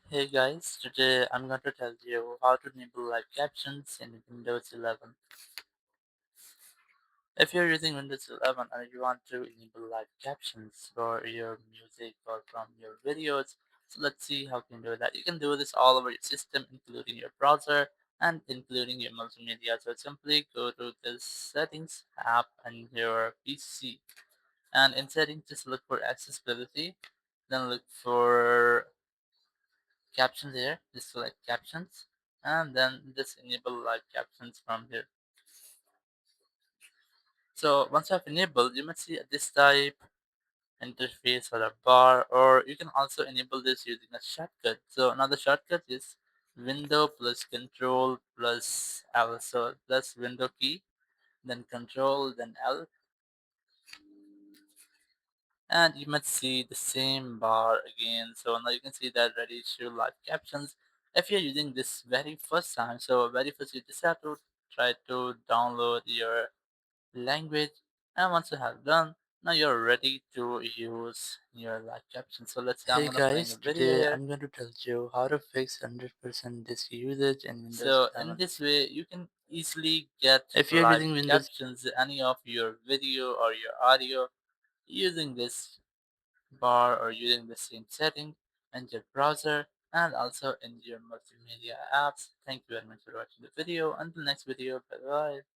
Hey guys, today I'm going to tell you how to enable live captions in Windows 11. If you're using Windows 11 and you want to enable live captions for your music or from your videos, so let's see how you can do that. You can do this all over your system, including your browser and including your multimedia. So simply go to the settings app on your PC, and in settings just look for accessibility, then look for captions here, just select captions, and then just enable live captions from here. So once you have enabled, you might see this type interface or a bar, or you can also enable this using a shortcut. So another shortcut is window plus control plus L. So plus window key, then control, then L, and you might see the same bar again. So now you can see that ready to live captions. If you're using this very first time, so very first you just have to try to download your language, and once you have done, now you're ready to use your live captions. So let's say I'm Hey gonna playing a guys, video today here. I'm going to tell you how to fix 100% disk usage in Windows So in 11. this way you can easily get If you're live using Windows, captions any of your video or your audio using this bar or using the same setting in your browser and also in your multimedia apps. Thank you very much for watching the video. Until next video, bye bye.